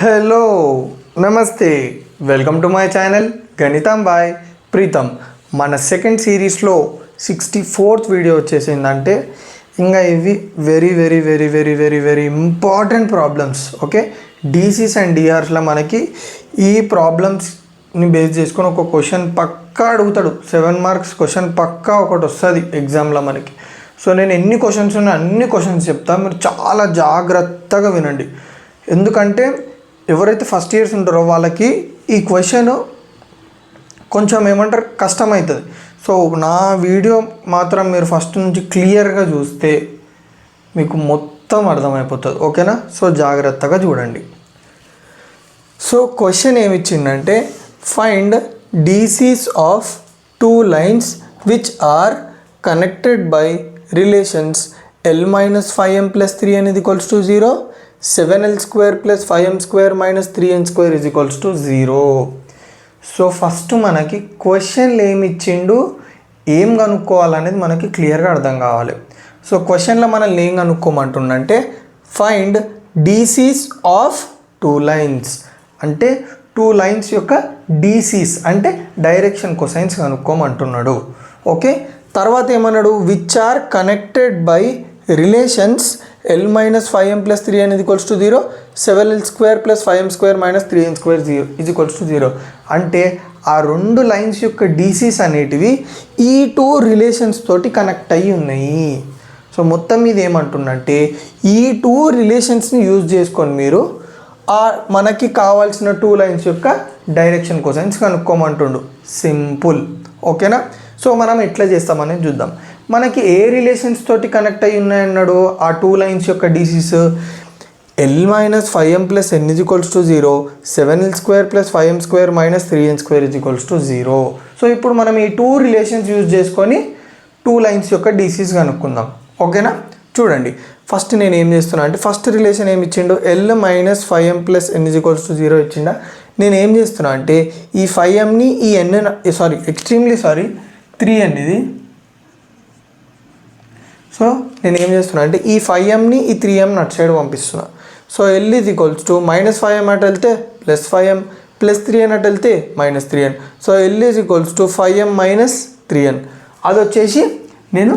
Hello నమస్తే welcome to my channel గణితం boy Preetham. మన సెకండ్ సిరీస్లో 64th వీడియో వచ్చేసిందంటే ఇంకా ఇవి very very very very very very important problems. Okay, DCs and డిఆర్స్లో మనకి ఈ ప్రాబ్లమ్స్ని బేస్ చేసుకొని ఒక క్వశ్చన్ పక్కా అడుగుతాడు. 7 మార్క్స్ క్వశ్చన్ పక్కా ఒకటి వస్తుంది ఎగ్జామ్లో మనకి. సో నేను ఎన్ని క్వశ్చన్స్ ఉన్నాయి అన్ని క్వశ్చన్స్ చెప్తాను, మీరు చాలా జాగ్రత్తగా వినండి. ఎందుకంటే ఎవరైతే ఫస్ట్ ఇయర్స్ ఉంటారో వాళ్ళకి ఈ క్వశ్చన్ కొంచెం ఏమంటారు కష్టమవుతుంది. సో నా వీడియో మాత్రం మీరు ఫస్ట్ నుంచి క్లియర్గా చూస్తే మీకు మొత్తం అర్థమైపోతుంది. ఓకేనా? సో జాగ్రత్తగా చూడండి. సో క్వశ్చన్ ఏమిచ్చిందంటే find DCs of 2 lines which are connected by relations L-5m plus 3n is equals to 0, 7l square plus 5m square minus 3n square is equals to 0. So first మనకి క్వశ్చన్లు ఏమి ఇచ్చిండు, ఏం కనుక్కోవాలనేది మనకి క్లియర్గా అర్థం కావాలి. సో క్వశ్చన్లో మనల్ని ఏం కనుక్కోమంటుండంటే ఫైండ్ డీసీస్ ఆఫ్ 2 lines అంటే 2 lines యొక్క డీసీస్ అంటే డైరెక్షన్ కొసైన్స్ కనుక్కోమంటున్నాడు. ఓకే, తర్వాత ఏమన్నాడు which are connected by relations L-5m plus 3n is equals to 0, 7l square plus 5m square minus 3n square is equals to 0. అంటే ఆ 2 lines యొక్క DCs అనేటివి ఈ 2 రిలేషన్స్ తోటి కనెక్ట్ అయ్యి ఉన్నాయి. సో మొత్తం మీద ఏమంటుందంటే ఈ 2 రిలేషన్స్ని యూజ్ చేసుకొని మీరు మనకి కావాల్సిన 2 లైన్స్ యొక్క డైరెక్షన్ కొసైన్స్ కనుక్కోమంటుండు. సింపుల్. ఓకేనా? సో మనం ఎట్లా చేస్తామనేది చూద్దాం. మనకి ఏ రిలేషన్స్ తోటి కనెక్ట్ అయ్యి ఉన్నాయన్నాడు ఆ 2 lines యొక్క DCs L-5m plus n is equals to 0, 7l square plus 5m square minus 3n square is equals to 0. So ఇప్పుడు మనం ఈ 2 రిలేషన్స్ యూజ్ చేసుకొని 2 lines యొక్క డీసీస్ కనుక్కుందాం. ఓకేనా? చూడండి, ఫస్ట్ నేను ఏం చేస్తున్నా అంటే ఫస్ట్ రిలేషన్ ఏమి ఇచ్చిండు L-5m plus n is equals to 0 ఇచ్చిండా. నేను ఏం చేస్తున్నా అంటే ఈ 5mని ఈ n ఎక్స్ట్రీమ్లీ 3n ఇది. సో నేను ఏం చేస్తున్నా అంటే ఈ 5mని ఈ 3m అటు సైడ్ పంపిస్తున్నా. So L is equals to -5m అటు వెళ్తే +5m ప్లస్ 3n అటు వెళ్తే -3n. So L is equals to 5m minus 3n. అది వచ్చేసి నేను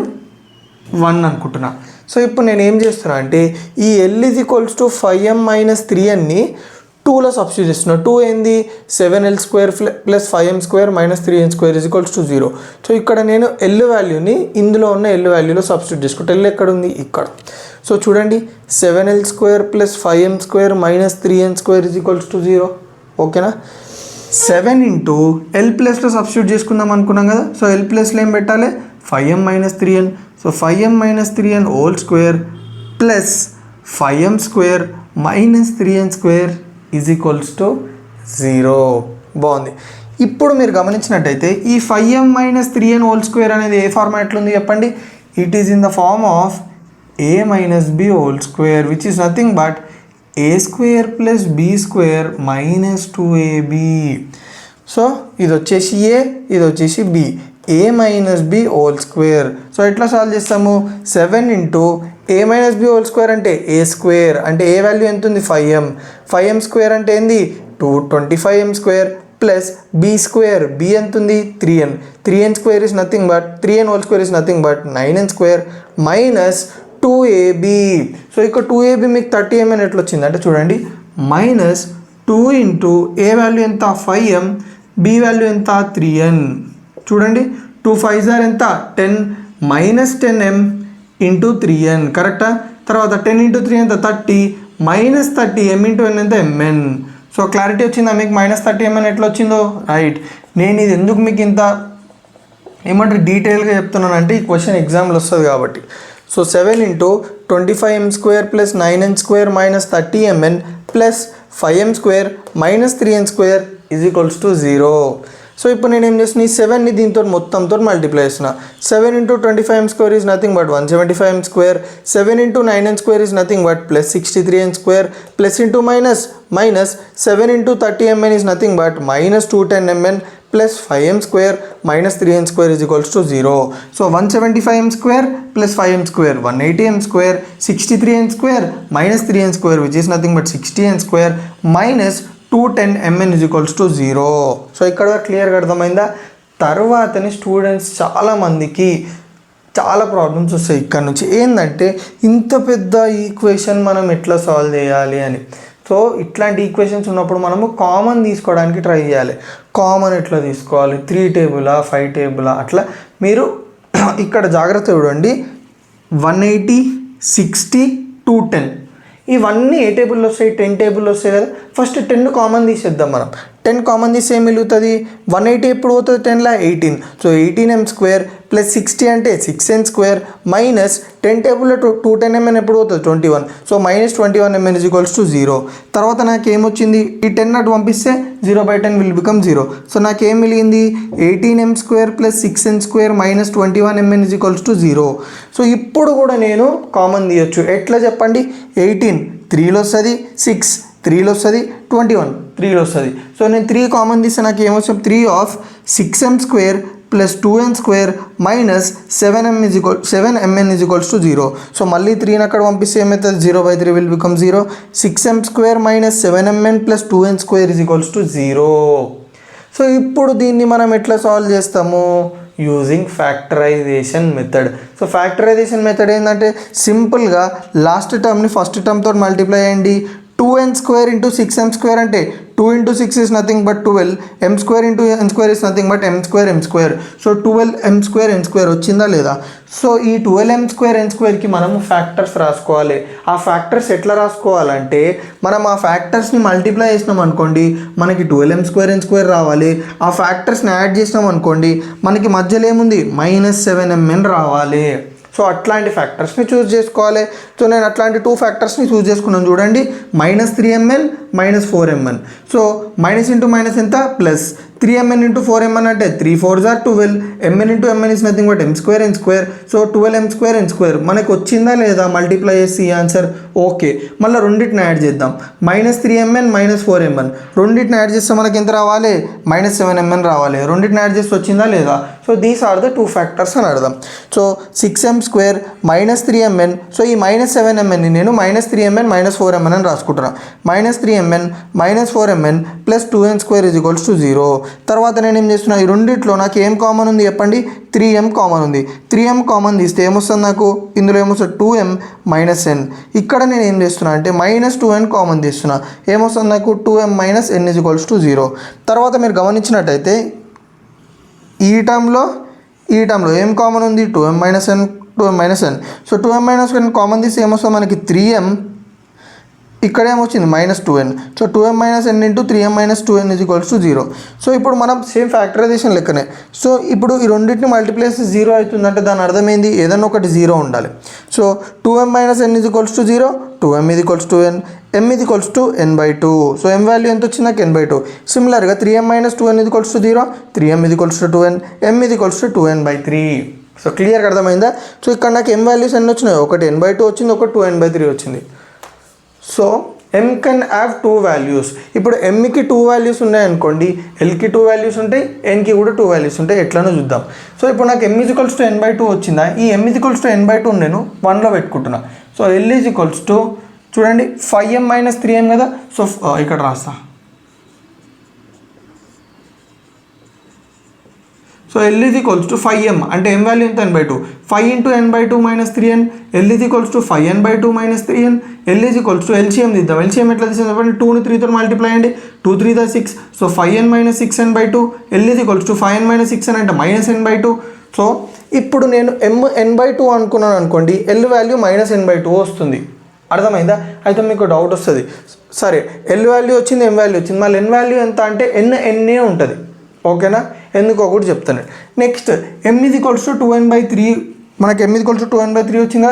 1 అనుకుంటున్నా. సో ఇప్పుడు నేను ఏం చేస్తున్నా అంటే ఈ L is equals to 5m minus 3nని 2లో సబ్స్టిట్యూట్ చేస్తున్నా. 2 ఏంది 7l square plus 5m square minus 3n square is equals to 0. So ఇక్కడ నేను L వాల్యూని ఇందులో ఉన్న L వాల్యూలో సబ్స్టిట్యూట్ చేసుకుంటా. L ఎక్కడ ఉంది? ఇక్కడ. సో చూడండి 7l square plus 5m square minus 3n square is equals to 0. ఓకేనా? 7 ఇంటూ L ప్లస్లో సబ్స్టిట్యూట్ చేసుకుందాం అనుకున్నాం కదా. సో L ప్లస్లో ఏం పెట్టాలి? 5m minus 3n. So 5m minus 3n whole square plus 5m square minus 3n square is equals to 0. బాగుంది. ఇప్పుడు మీరు గమనించినట్టయితే ఈ 5m minus 3n whole square అనేది ఏ ఫార్మాట్లో ఉంది చెప్పండి? It is in the form of a minus b whole square which is nothing but a square plus b square minus 2ab. So ఇది వచ్చేసి a, ఇది వచ్చేసి b, a minus b whole square. So ఎట్లా solve చేస్తాము? 7 into a minus b whole square అంటే a square అంటే a value ఎంత ఉంది? 5m. 5m స్క్వేర్ అంటే ఏంది? 225m square plus b square, b ఎంత ఉంది? 3n. 3n square is nothing but 3n whole square is nothing but 9n square minus 2ab. So ఇక్కడ 2ab మీకు 30m ఎట్లా వచ్చింది అంటే చూడండి మైనస్ 2 ఇంటూ a వాల్యూ ఎంత? 5m, b వాల్యూ ఎంత? 3n. చూడండి 2 5s are ఎంత? 10 మైనస్ 10m ఇంటూ 3n. కరెక్టా? తర్వాత 10 ఇంటూ 3 ఎంత? 30 మైనస్ 30m ఇంటూ n ఎంత? mn. సో క్లారిటీ వచ్చిందా మీకు? మైనస్ 30m ఎట్లా వచ్చిందో? రైట్. నేను ఇది ఎందుకు మీకు ఇంత ఏమంటారు డీటెయిల్గా చెప్తున్నాను అంటే ఈ క్వశ్చన్ ఎగ్జామ్లో వస్తుంది కాబట్టి. So 7 into 25m square plus 9n square minus 30mn plus 5m square minus 3n square is equals to 0. So ఇప్పుడు నేను ఏం చేస్తున్నా ఈ 7ని దీంతో మొత్తంతో మల్టిప్లై చేస్తున్నా. 7 into 25m square is nothing but 175m square. 7 into 9n square is nothing but plus 63n square plus into minus 7 into 30mn is nothing but minus 210mn plus 5m square minus 3n square is equals to 0. So 175m square plus 5m square 180m square 63n square minus 3n square which is nothing but 60n square minus 210mn is equals to 0. So ఇక్కడ క్లియర్గా అర్థమైందా? తర్వాతని students చాలామందికి చాలా problems వస్తాయి ఇక్కడ నుంచి. ఏంటంటే ఇంత పెద్ద ఈక్వేషన్ మనం ఎట్లా సాల్వ్ చేయాలి అని. సో ఇట్లాంటి ఈక్వేషన్స్ ఉన్నప్పుడు మనము కామన్ తీసుకోవడానికి ట్రై చేయాలి. కామన్ ఎట్లా తీసుకోవాలి, 3 టేబులా 5 టేబులా అట్లా. మీరు ఇక్కడ జాగ్రత్త చూడండి, 180 60 210 ఇవన్నీ ఏ టేబుల్లో వస్తాయి? 10 టేబుల్లో వస్తాయి కదా. ఫస్ట్ 10 కామన్ తీసేద్దాం మనం. 10 కామన్ తీస్తే ఏం మిగులుతుంది? 180 ఎప్పుడు పోతుంది 10లా 18. సో 18m స్క్వేర్ ప్లస్ 60 అంటే 6n స్క్వేర్ మైనస్ 10 టేబుల్లో 210mn ఎప్పుడు పోతుంది 21. So minus 21mn is equals to 0. తర్వాత నాకు ఏమొచ్చింది? ఈ 10 అటు పంపిస్తే 0/10 విల్ బికమ్ 0. సో నాకు ఏం మిగిలింది? 18m square plus 6n square minus 21mn is equals to 0. So ఇప్పుడు కూడా నేను కామన్ తీయొచ్చు. ఎట్లా చెప్పండి? 18 3లో వస్తుంది, 6 3లో వస్తుంది, 21 3లో వస్తుంది. సో నేను 3 కామన్ తీస్తే నాకు ఏమొస్తుంది? 3 of 6m square plus 2n square minus 7mn is equals to 0. So మళ్ళీ 3ని అక్కడ పంపిస్తే ఏమవుతుంది? 0/3 will become 0. 6m square minus 7mn plus 2n square is equals to 0. So ఇప్పుడు దీన్ని మనం ఎట్లా సాల్వ్ చేస్తాము? Using factorisation method. So factorisation method ఏంటంటే సింపుల్గా లాస్ట్ టర్మ్ని ఫస్ట్ టర్మ్తో మల్టిప్లై చేయండి. 2n square into 6m square అంటే 2 into 6 is nothing but 12. m square into n square is nothing but m square. So 12m square n square వచ్చిందా లేదా? So ఈ 12m square n squareకి మనము factors రాసుకోవాలి. ఆ factors ఎట్లా రాసుకోవాలంటే మనం ఆ ఫ్యాక్టర్స్ని మల్టిప్లై చేసినాం అనుకోండి మనకి 12m square n square రావాలి. ఆ ఫ్యాక్టర్స్ని యాడ్ చేసినాం అనుకోండి మనకి మధ్యలో ఏముంది? -7mn రావాలి. సో అట్లాంటి ఫ్యాక్టర్స్ని చూస్ చేసుకోవాలి. సో నేను అట్లాంటి 2 ఫ్యాక్టర్స్ని చూస్ చేసుకున్నాను చూడండి. -3mn -4mn. So minus into minus ఎంత? ప్లస్ 3mn ఇంటూ 4mn అంటే 3 4s are 12. mn into mn is nothing but m square n square. So 12m square n square మనకు వచ్చిందా లేదా? మల్టిప్లై చేసి ఈ ఆన్సర్ ఓకే. మళ్ళీ రెండింటిని యాడ్ చేద్దాం. -3mn -4mn రెండింటిని యాడ్ చేస్తే మనకి ఎంత రావాలి? -7mn రావాలి. రెండింటిని యాడ్ చేస్తే వచ్చిందా లేదా? So these are the 2 factors అని అర్థం. So 6m square -3mn. So ఈ -7mnని నేను -3mn -4mn అని రాసుకుంటున్నాను. -3mn -4mn plus 2n square is equals to 0. తర్వాత నేను ఏం చేస్తున్నా? ఈ రెండిట్లో నాకు ఏం కామన్ ఉంది చెప్పండి? 3m కామన్ ఉంది. 3m కామన్ తీస్తే ఏమొస్తుంది నాకు? ఇందులో ఏమొస్తుంది? 2m -n. ఇక్కడ నేను ఏం చేస్తున్నా అంటే -2n కామన్ తీస్తున్నా. ఏమొస్తుంది నాకు? 2m -n is equals to 0. తర్వాత మీరు గమనించినట్టయితే ఈ టర్మ్లో ఏం కామన్ ఉంది? 2m -n. So 2m -n common తీస్తే ఏమొస్తుంది మనకి? 3m. ఇక్కడ ఏమొచ్చింది? -2n. So 2m -n into 3m -2n is equals to 0. So ఇప్పుడు మనం సేమ్ ఫ్యాక్టరైజేషన్ లెక్కనే. సో ఇప్పుడు ఈ రెండింటిని మల్టిప్లై చేస్తే 0 అవుతుందంటే దాని అర్థమైంది ఏదన్నా ఒకటి 0 ఉండాలి. So 2m -n is equals to 0, 2m is equals to n, m is equals to n/2. So m value ఎంత వచ్చింది నాకు? n/2. సిమిలర్గా 3m -2n is equals to 0, 3m is equals to 2n, m is equals to 2n/3. So క్లియర్గా అర్థమైందా? So ఇక్కడ నాకు m values ఎన్ని వచ్చినాయి? ఒకటి n/2 వచ్చింది, ఒకటి 2n/3 వచ్చింది. So m can have 2 values. ఇప్పుడు mకి 2 వాల్యూస్ ఉన్నాయనుకోండి, lకి 2 వాల్యూస్ ఉంటాయి, nకి కూడా 2 వాల్యూస్ ఉంటాయి. ఎట్లనో చూద్దాం. సో ఇప్పుడు నాకు m is equals to n/2 వచ్చిందా? ఈ m is equals to n/2 నేను 1లో పెట్టుకుంటున్నా. So l is equals to చూడండి 5m -3m కదా. సో ఇక్కడ రాస్తా. So l is equals to 5m అంటే m వాల్యూ ఎంత? n/2. 5 into n/2 -3n. l is equals to 5n/2 -3n. l is equals to LCM తీద్దాం. LCM ఎట్లా తీసేది చెప్పండి? 2ని 3తో మల్టిప్లై అండి. 2 3 6. So 5n -6n/2. l is equals to 5n -6n అంటే -n/2. So ఇప్పుడు నేను m n/2 అనుకున్నాను అనుకోండి, l వాల్యూ -n/2 వస్తుంది. అర్థమైందా? అయితే మీకు డౌట్ వస్తుంది, సరే l వాల్యూ వచ్చింది, m వాల్యూ వచ్చింది, మళ్ళీ n వాల్యూ ఎంత అంటే n ఉంటుంది. ఓకేనా? ఎందుకు ఒకటి చెప్తాను. Next m is equals to 2n/3. మనకి m is equals to 2n/3 వచ్చిందా?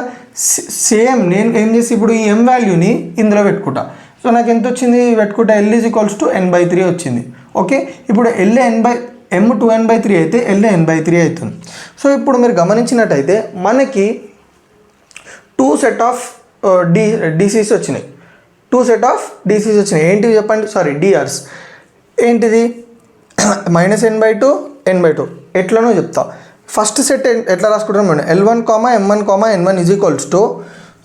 సేమ్ నేను ఏం చేసి ఇప్పుడు ఈ m వాల్యూని ఇందులో పెట్టుకుంటా. సో నాకు ఎంత వచ్చింది? పెట్టుకుంటా l is equals to n/3 వచ్చింది. ఓకే, ఇప్పుడు m 2n/3 అయితే l n/3 అవుతుంది. సో ఇప్పుడు మీరు గమనించినట్టయితే మనకి 2 సెట్ ఆఫ్ DCs వచ్చినాయి. 2 సెట్ ఆఫ్ DCs వచ్చినాయి. ఏంటివి చెప్పండి? Sorry DRs. ఏంటిది? -n/2 n/2 ఎట్లనో చెప్తా. ఫస్ట్ సెట్ ఎట్లా రాసుకుంటాం madam, L1, M1, N1 is equals to,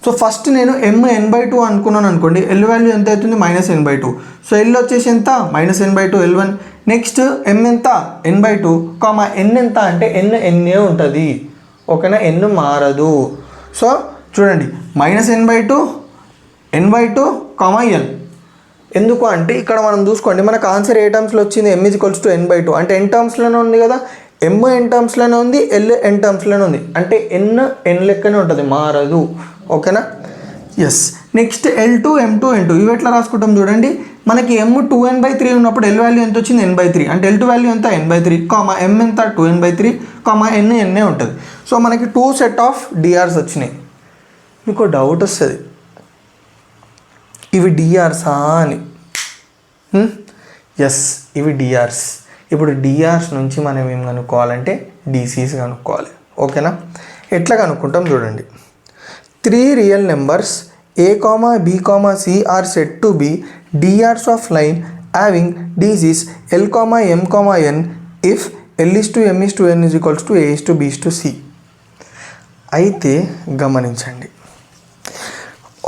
so first నేను n/2 అనుకున్నాను అనుకోండి, L వాల్యూ ఎంత అవుతుంది -n/2. సో L వచ్చేసి ఎంత -n/2 L1. నెక్స్ట్ M ఎంత n/2, n ఎంత అంటే n ఉంటుంది, ఓకేనా, n మారదు. సో చూడండి -n/2 n/2 n. ఎందుకు అంటే ఇక్కడ మనం చూసుకోండి, మనకు ఆన్సర్ ఏ టర్మ్స్లో వచ్చింది, m = n/2 అంటే n టర్మ్స్లోనే ఉంది కదా, m n టర్మ్స్లోనే ఉంది, l n టర్మ్స్లోనే ఉంది అంటే n లెక్కనే ఉంటుంది, మారదు, ఓకేనా. Yes. Next L2 M2 N2 ఇవి ఎట్లా రాసుకుంటాం చూడండి, మనకి m 2n/3 ఉన్నప్పుడు L వాల్యూ ఎంత వచ్చింది n/3 అంటే L2 వాల్యూ ఎంత n/3, m ఎంత 2n/3, n ఉంటుంది. సో మనకి 2 సెట్ ఆఫ్ డిఆర్స్ వచ్చినాయి. మీకు డౌట్ వస్తుంది ఇవి డిఆర్సా అని. ఎస్, ఇవి డిఆర్స్. ఇప్పుడు డిఆర్స్ నుంచి మనం ఏం కనుక్కోవాలంటే డీసీస్ కనుక్కోవాలి, ఓకేనా. ఎట్లా కనుక్కుంటాం చూడండి, 3 real numbers a, b, c are said to be DRs of line having DCs L, M, n if L is to M is to n is equals to A is to B is to C. అయితే గమనించండి,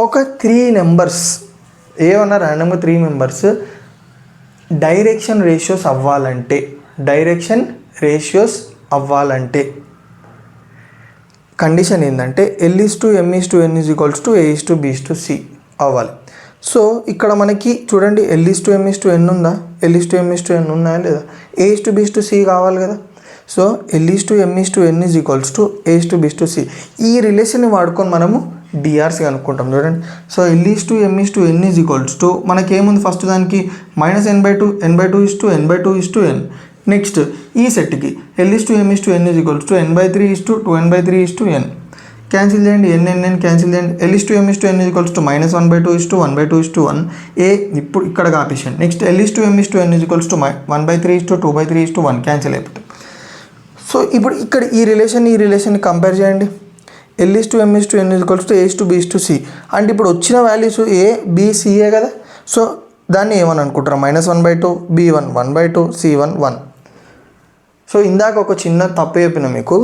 ఒక 3 numbers ఏమన్నా ర్యాండమ్గా 3 members direction ratios అవ్వాలంటే condition ఏంటంటే L is to M is to n is equals to A is to B is to C అవ్వాలి. So ఇక్కడ మనకి చూడండి L is to M is to n ఉందా, L is to M is to n ఉన్నాయా లేదా, A is to B is to C కావాలి కదా. So L is to M is to n is equals to A is to B is to C, ఈ రిలేషన్ని వాడుకొని మనము DRs కనుక్కుంటాం చూడండి. So L is to M is to n is equals to మనకేముంది first దానికి -n/2 n/2 is to n/2 is to n. Next ఈ సెట్కి L is to M is to n is equals to n/3 is to 2n/3 is to n. Cancel చేయండి, n cancel చేయండి. L is to M is to n is equals to -1/2 is to 1/2 is to 1. ఇప్పుడు ఇక్కడ కాపేసాను. Next L is to M is to n is equals to 1/3 is to 2/3 is to 1 cancel అయిపోతుంది. So ఇప్పుడు ఇక్కడ ఈ రిలేషన్ని compare చేయండి. L is to M is to n is equals to A is to B is to C అంటే ఇప్పుడు వచ్చిన values A B C కదా. సో దాన్ని ఏమని అనుకుంటారు, -1/2 B1 1/2 C1 1. సో ఇందాక ఒక చిన్న తప్పు చెప్పిన మీకు,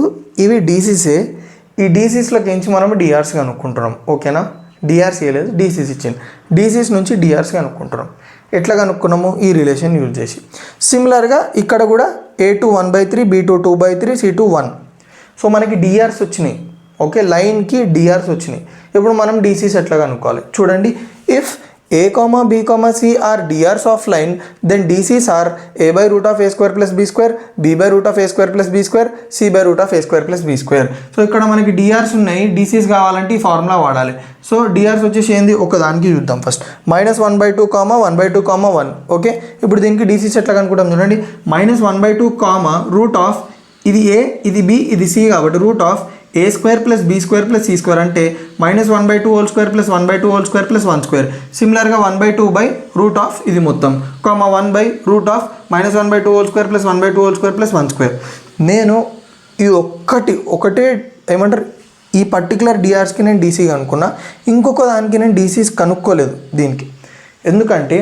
ఇవి డీసీసే, ఈ డీసీస్లోకి ఎంచి మనం డిఆర్స్ కనుక్కుంటున్నాం, ఓకేనా. డిఆర్స్ ఇవ్వలేదు, డీసీస్ ఇచ్చింది, డీసీస్ నుంచి డిఆర్స్ కనుక్కుంటున్నాం. ఎట్లా కనుక్కున్నాము, ఈ రిలేషన్ యూజ్ చేసి. సిమిలర్గా ఇక్కడ కూడా A2 1/3 B2 2/3 C2 1. సో మనకి డిఆర్స్ వచ్చినాయి, ఓకే, లైన్కి డిఆర్స్ వచ్చినాయి. ఇప్పుడు మనం డీసీస్ ఎట్లా కనుక్కోవాలి చూడండి, if A, B, C are DRs of line, then DCs are a/√(a² + b², b/√(a² + b², c/√(a² + b². So ఇక్కడ మనకి డిఆర్స్ ఉన్నాయి, డీసీస్ కావాలంటే ఈ ఫార్ములా వాడాలి. సో డిఆర్స్ వచ్చేసి ఏంది, ఒకదానికి చూద్దాం ఫస్ట్. -1/2 1/2 1. ఓకే, ఇప్పుడు దీనికి డీసీస్ ఎట్లా కనుక్కుంటాం చూడండి, -1/2 ఇది A ఇది B ఇది C కాబట్టి √(a² + b² + c² అంటే -1/2 2 + 1/2 2 + 1². సిమిలర్గా 1/2 ఇది మొత్తం 1/√(-1/2 2 + 1/2 2 + 1². నేను ఈ ఒకటే ఏమంటారు, ఈ పర్టికులర్ డిఆర్స్కి నేను డీసీ కనుక్కున్నా, ఇంకొక దానికి నేను డీసీస్ కనుక్కోలేదు దీనికి. ఎందుకంటే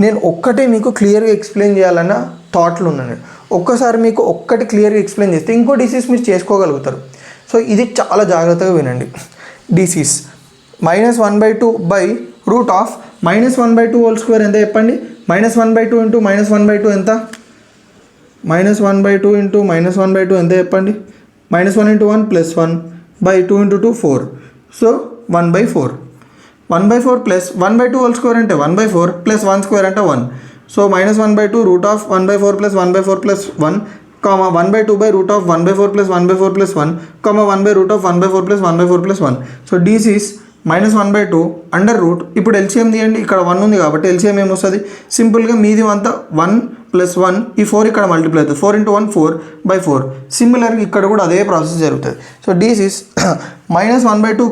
నేను ఒక్కటే మీకు క్లియర్గా ఎక్స్ప్లెయిన్ చేయాలన్న థాట్లు ఉన్నాను. ఒక్కసారి మీకు ఒక్కటి క్లియర్గా ఎక్స్ప్లెయిన్ చేస్తే ఇంకో డీసీస్ మీరు చేసుకోగలుగుతారు. సో ఇది చాలా జాగ్రత్తగా వినండి. డీసీస్ -1/2 √(-1/2) ఎంత చెప్పండి, -1/2 × -1/2 ఎంత, -1/2 × -1/2 ఎంత చెప్పండి, -1 × 1 + 1 2 × 2 4. సో 1/4 + 1/2 అంటే 1/4 + 1² అంటే 1. సో -1/2 √(1/4 + 1/4 + 1, 1/2 √(1/4 + 1/4 + 1, 1/√(1/4 + 1/4 + 1. So DCs -1/2 √. ఇప్పుడు ఎల్సిఎం తీయండి, ఇక్కడ 1 ఉంది కాబట్టి ఎల్సిఎం ఏమొస్తుంది, సింపుల్గా మీది అంతా 1 + 1, ఈ 4 ఇక్కడ మల్టిప్లై అవుతుంది, 4 × 1 4/4. సిమిలర్గా ఇక్కడ కూడా అదే ప్రాసెస్ జరుగుతుంది. సో డీసీస్ -1/2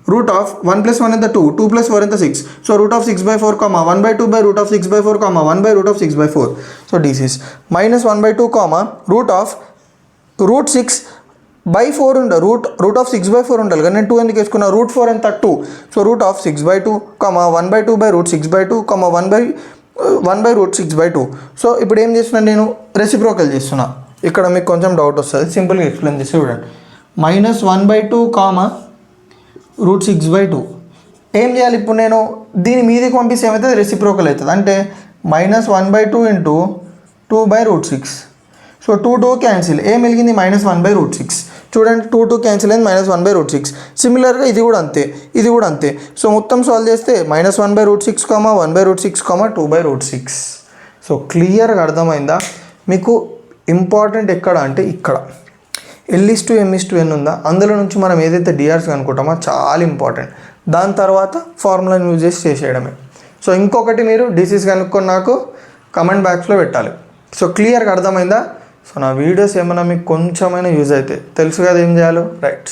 √(1 + 1 ఎంత 2 2 + 4 ఎంత 6. సో √6/4 1/2 √6/4 1/√6/4. సో డీసీస్ -1/2 √6/4 ఉండాలి, √6/4 ఉండాలి కానీ నేను 2 ఎందుకు వేసుకున్నా, √4 ఎంత 2. సో √6/2 1/2 √6/2 1/√6/2 1/√6/2. సో ఇప్పుడు ఏం చేస్తున్నా, నేను రెసిప్రోకల్ చేస్తున్నా. ఇక్కడ మీకు కొంచెం డౌట్ వస్తుంది, సింపుల్గా ఎక్స్ప్లెయిన్ చేసి చూడండి. -1/2 √6/2. ఏం చేయాలి ఇప్పుడు, నేను దీని మీదకి పంపిస్తే ఏమవుతుంది, రెసిప్రోకల్ అవుతుంది. అంటే -1/2 × 2/√6. సో 2 క్యాన్సిల్, ఏం మిగిలింది -1/√6. చూడండి 2 క్యాన్సిల్ అయింది, -1/√6. సిమిలర్గా ఇది కూడా అంతే, ఇది కూడా అంతే. సో మొత్తం సాల్వ్ చేస్తే -1/√6, 1/√6, 2/√6. సో క్లియర్గా అర్థమైందా మీకు? ఇంపార్టెంట్ ఎక్కడ అంటే ఇక్కడ L/M/N ఉందా, అందులో నుంచి మనం ఏదైతే డిఆర్స్ అనుకుంటామో చాలా ఇంపార్టెంట్. దాని తర్వాత ఫార్ములాని యూజ్ చేసి చేసేయడమే. సో ఇంకొకటి మీరు డిసీస్ కనుక్కొని నాకు కమెంట్ బాక్స్లో పెట్టాలి. సో క్లియర్గా అర్థమైందా? సో నా వీడియోస్ ఏమైనా మీకు కొంచెమైనా యూజ్ అయితే తెలుసు కదా ఏం చేయాలో, రైట్.